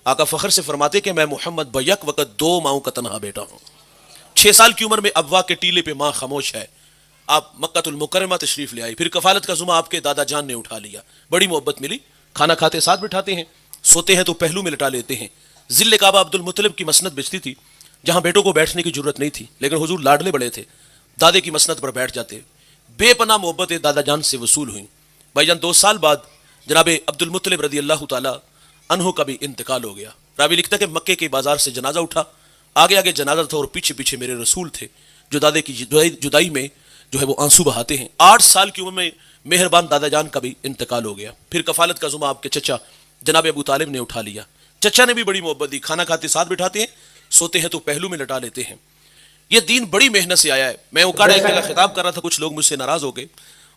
आका फखर से फरमाते कि मैं मोहम्मद बैक वक़्त 2 माहों का तनहा बेटा हूँ। 6 साल की उम्र में अबवा के टीले पे माँ खामोश है। आप मक्कातुल मुकर्रमा तशरीफ ले आई, फिर कफालत का जुम्मा आपके दादा जान ने उठा लिया। बड़ी मोहब्बत मिली, खाना खाते साथ बिठाते हैं, सोते हैं तो पहलू में लटा लेते हैं। जिल्ले काबा अब्दुल मुत्तलिब की मसनद बेचती थी, जहां बेटों को बैठने की जरूरत नहीं थी, लेकिन हुजूर लाडले बड़े थे, दादे की मसनद पर बैठ जाते। बेपनाह मोहब्बतें दादा जान से वसूल हुई। भाईजान 2 साल बाद जनाबे अब्दुल मुत्तलिब रदी अल्लाह ताला अन्हु का भी इंतकाल हो गया। रावी लिखता कि मक्के के बाजार से जनाजा उठा, आगे आगे जनाजा था और पीछे पीछे मेरे रसूल थे जो दादे की जुदाई में जो है वो आंसू बहाते हैं। 8 साल की उम्र में मेहरबान दादा जान का भी इंतकाल हो गया। फिर कफालत का जुम्मा आपके चचा जनाब अबू तालिब ने उठा लिया। चचा ने भी बड़ी मोहब्बत दी, खाना खाते साथ बिठाते हैं, सोते हैं तो पहलू में लटा लेते हैं। ये दीन बड़ी मेहनत से आया है। मैं उकाड़ा एक जगह खिताब कर रहा था, कुछ लोग मुझसे नाराज हो गए।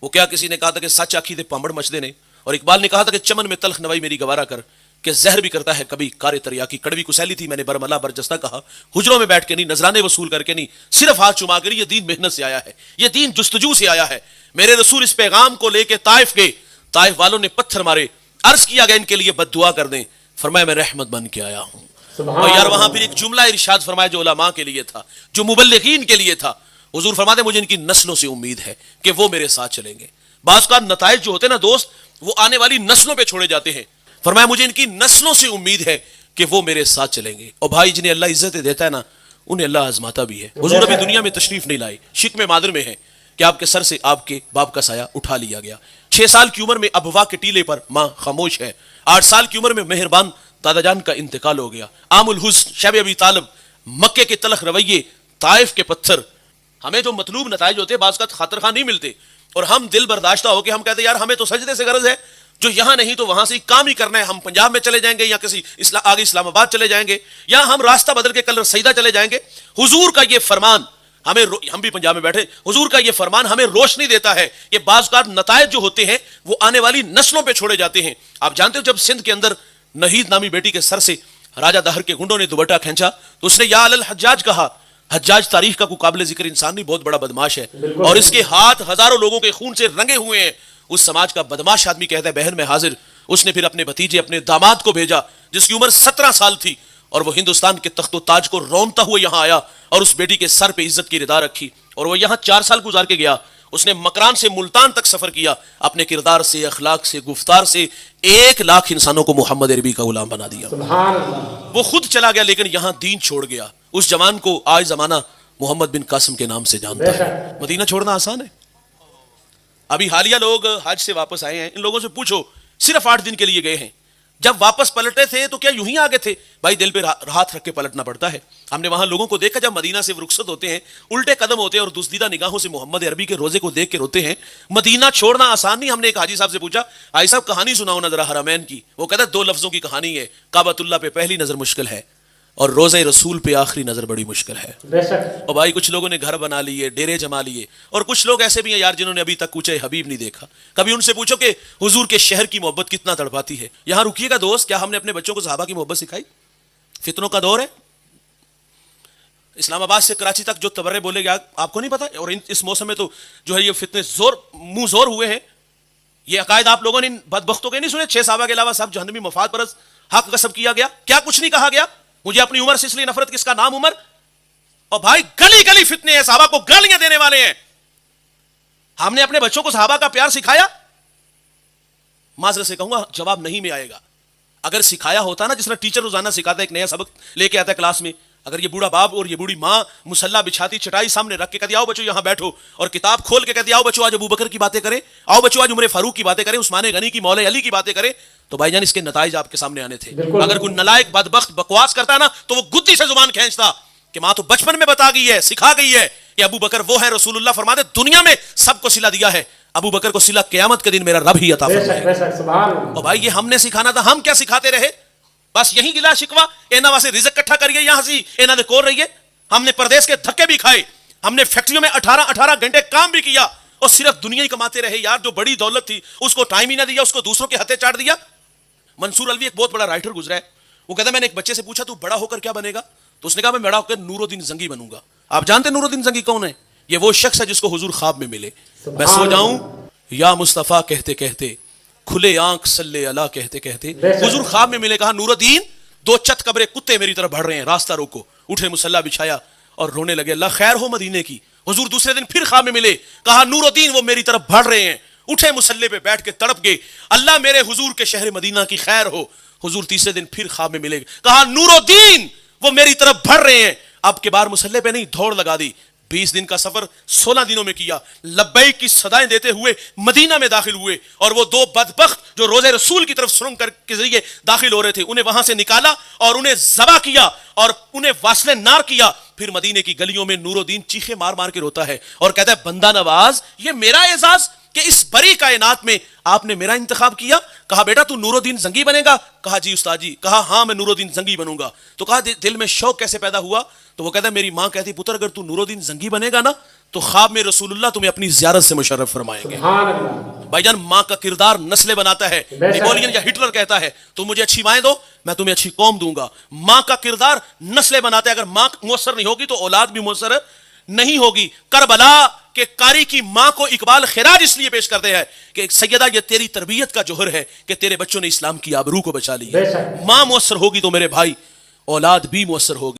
वो क्या, किसी ने कहा था कि सच आखी दे पांबड़ मचदे ने, और इकबाल ने कहा था कि चमन में तलख नवाई मेरी गवारा कर, कि जहर भी करता है कभी कारे तरिया की। कड़वी कुसैली थी, मैंने बरमला बरजस्ता कहा, हुजरों में बैठ के नहीं, नजराने वसूल करके नहीं, सिर्फ हाथ चुमा कर। ये दीन मेहनत से आया है, ये दीन जुस्तजू से आया है। मेरे रसूल इस पैगाम को लेके ताइफ गए, ताइफ वालों ने पत्थर मारे, अर्ज किया गया इनके लिए बद्दुआ कर दें, फरमाया मैं रहमत बन के आया हूं। और यार वहां फिर एक जुमला इरशाद फरमाया जो उलमा के लिए था, जो मुबल्लिगीन के लिए था। हुजूर फरमाते मुझे इनकी नस्लों से उम्मीद है कि वो मेरे साथ चलेंगे। बाज़ का नताइज जो होते हैं ना दोस्त, वो आने वाली नस्लों पे छोड़े जाते हैं। फरमाया मुझे इनकी नस्लों से उम्मीद है कि वो मेरे साथ चलेंगे। और भाई जिन्हें अल्लाह इज्जत देता है ना, उन्हें अल्लाह आजमाता भी है। हुजूर अभी दुनिया में तशरीफ नहीं लाए, शिक में मादर में है कि आपके सर से आपके बाप का साया उठा लिया गया। 6 साल की उम्र में अबवा के टीले पर माँ खामोश है। 8 साल की उम्र में मेहरबान दादा जान का इंतकाल हो गया। आमुल हुस्न शब अबी तालिब, मक्के के तलख रवैये, ताइफ के पत्थर। हमें जो मतलूब नताइज होते हैं बाज़ का खातर खा नहीं मिलते, और हम दिल बर्दाश्ता होकर हम कहते हैं यार हमें तो सजदे से गरज है, जो यहां नहीं तो वहां से काम ही करना है। हम पंजाब में चले जाएंगे या किसी आगे इस्लामाबाद चले जाएंगे, या हम रास्ता बदल के कल सईदा चले जाएंगे। हुजूर का ये फरमान हमें, हम भी पंजाब में बैठे, हुजूर का ये फरमान हमें रोशनी देता है कि बाज़ का नताइज जो होते हैं वो आने वाली नस्लों पे छोड़े जाते हैं। आप जानते हो जब सिंध के अंदर नहीद नामी बेटी के सर से राजा दहर के गुंडों ने दुपट्टा खींचा तो उसने या अल हज्जाज कहा। हज्जाज तारीख का कोई काबिल जिक्र इंसान नहीं, बहुत बड़ा बदमाश है, और इसके हाथ हजारों लोगों के खून से रंगे हुए हैं। उस समाज का बदमाश आदमी कहता है बहन में हाजिर। उसने फिर अपने भतीजे, अपने दामाद को भेजा जिसकी उम्र 17 साल थी, और वो हिंदुस्तान के तख्तो ताज को रौनता हुआ यहां आया और उस बेटी के सर पे इज्जत की रिदा रखी, और वो यहां 4 साल गुजार के गया। उसने मकरान से मुल्तान तक सफर किया, अपने किरदार से, अखलाक से, गुफ्तार से 1 लाख इंसानों को मोहम्मद अरबी का गुलाम बना दिया। वो खुद चला गया लेकिन यहां दीन छोड़ गया। उस जवान को आज जमाना मोहम्मद बिन कासिम के नाम से जानता है। मदीना छोड़ना आसान है। अभी हालिया लोग हज से वापस आए हैं, इन लोगों से पूछो, सिर्फ 8 दिन के लिए गए हैं, जब वापस पलटे थे तो क्या यूं ही आगे थे? भाई दिल पे हाथ रख के पलटना पड़ता है। हमने वहां लोगों को देखा जब मदीना से रुखसत होते हैं, उल्टे कदम होते हैं और दुस्दीदा निगाहों से मोहम्मद अरबी के रोजे को देख के रोते हैं। मदीना छोड़ना आसान नहीं। हमने एक हाजी साहब से पूछा, हाजी साहब कहानी सुनाओ ना जरा हरमैन की। वो कहता है 2 लफ्जों की कहानी है, काबतुल्लाह पे पहली नजर मुश्किल है और रोज़े रसूल पे आखिरी नजर बड़ी मुश्किल है। और भाई कुछ लोगों ने घर बना लिए, डेरे जमा लिए, और कुछ लोग ऐसे भी हैं यार जिन्होंने अभी तक कूचे हबीब नहीं देखा। कभी उनसे पूछो कि हुजूर के शहर की मोहब्बत कितना तड़पाती है। यहां रुकिएगा दोस्त, क्या हमने अपने बच्चों को सहाबा की मोहब्बत सिखाई? फितनों का दौर है। इस्लामाबाद से कराची तक जो तबर्रे बोले गया आपको नहीं पता, और इस मौसम में तो जो है ये फितने मुंह जोर हुए हैं। ये अकायद आप लोगों ने इन बदबख्तों के नहीं सुने? 6 सहाबा के अलावा सब जहन्नमी मफाद परस्त, हक गसब किया गया, क्या कुछ नहीं कहा गया? मुझे अपनी उम्र से इसलिए नफरत, किसका नाम उम्र? और भाई गली गली फितने हैं, सहाबा को गालियां देने वाले हैं। हमने अपने बच्चों को सहाबा का प्यार सिखाया? माजरत से कहूंगा जवाब नहीं में आएगा। अगर सिखाया होता ना, जिस तरह टीचर रोजाना सिखाता है, एक नया सबक लेके आता है क्लास में, अगर ये बूढ़ा बाप और ये बूढ़ी माँ मुसल्ला बिछाती, चटाई सामने रख के कहती आओ बच्चों यहां बैठो, और किताब खोल के कहती आओ बच्चों आज अबू बकर की बातें करें, आओ बच्चों आज उमर फारूक की बातें करें, उस्मान गनी की, मौला अली की बातें करें, तो भाईजान इसके नताइज आपके सामने आने थे। अगर कोई नलायक बदबख्त बकवास करता है ना, तो वो गुद्दी से जुबान खींचता कि माँ तो बचपन में बता गई है, सिखा गई है कि अबू बकर वो है, रसूलुल्लाह फरमाते दुनिया में सबको सिला दिया है, अबू बकर को सिला क़यामत के दिन मेरा रब ही अता फरमाएगा। और भाई ये हमने सिखाना था, हम क्या सिखाते रहे? बस यही गिला शिकवा, एना वासे रिज़्क इकट्ठा करिए, यहां से एना दे कोल रहिए। हमने परदेश के धक्के भी खाए, हमने फैक्ट्रियों में 18-18 घंटे काम भी किया, और सिर्फ दुनिया ही कमाते रहे यार। जो बड़ी दौलत थी उसको टाइम ही ना दिया, उसको दूसरों के हथे चाट दिया। मंसूर अलवी एक बहुत बड़ा राइटर गुजरा है, वो कहता है मैंने एक बच्चे से पूछा तू बड़ा होकर क्या बनेगा? तो उसने कहा मैं बड़ा होकर नूरुद्दीन जंगी बनूंगा। आप जानते नूरुद्दीन जंगी कौन है? ये वो शख्स है जिसको हुजूर ख्वाब में मिले, मैं सो जाऊं या मुस्तफा कहते कहते, खुले आंख सल्ले अला कहते कहते, हुजूर ख्वाब में मिले, कहा नूरुद्दीन دو چت قبرے کتے میری طرف بڑھ رہے ہیں، راستہ روکو. اٹھے مصلی بچھایا اور رونے لگے، اللہ خیر ہو مدینے کی. حضور دوسرے دن پھر خواب میں ملے، کہا نور الدین وہ میری طرف بڑھ رہے ہیں. اٹھے مصلی پہ بیٹھ کے تڑپ گئے، اللہ میرے حضور کے شہر مدینہ کی خیر ہو. حضور تیسرے دن پھر خواب میں ملے، کہا نور الدین وہ میری طرف بڑھ رہے ہیں. اب کے بار مصلی پہ نہیں، دوڑ لگا دی. 20 دن کا سفر 16 دنوں میں کیا. لبیک کی صدائیں دیتے ہوئے مدینہ میں داخل ہوئے، اور وہ دو بدبخت جو روزے رسول کی طرف سرنگ کے ذریعے داخل ہو رہے تھے، انہیں وہاں سے نکالا اور انہیں ذبح کیا اور انہیں واصل نار کیا. پھر مدینے کی گلیوں میں نور الدین چیخے مار مار کے روتا ہے اور کہتا ہے بندہ نواز، یہ میرا اعزاز کہ اس بڑی کائنات میں آپ نے میرا انتخاب کیا. کہا بیٹا تو نور الدین زنگی بنے گا؟ کہا جی استاد جی. کہا ہاں میں نور الدین زنگی بنوں گا. تو کہا دل میں شوق کیسے پیدا ہوا؟ تو وہ کہتا ہے میری ماں کہتی پتر اگر تو نور الدین زنگی بنے گا نا تو خواب میں رسول اللہ تمہیں اپنی زیارت سے مشرف فرمائیں گے. بھائی جان ماں کا کردار نسلیں بناتا ہے. نیپولین یا ہٹلر کہتا ہے تم مجھے اچھی مائیں دو میں تمہیں اچھی قوم دوں گا. ماں کا کردار نسلیں بناتا ہے. اگر ماں مؤثر نہیں ہوگی تو اولاد بھی مؤثر نہیں ہوگی. کربلا کہ قاری کی ماں کو اقبال خراج اس لیے پیش کرتے ہیں کہ سیدہ یہ تیری تربیت کا جوہر ہے کہ تیرے بچوں نے اسلام کی آبرو کو بچا لی ہے. ماں مؤثر ہوگی تو میرے بھائی اولاد بھی مؤثر ہوگی.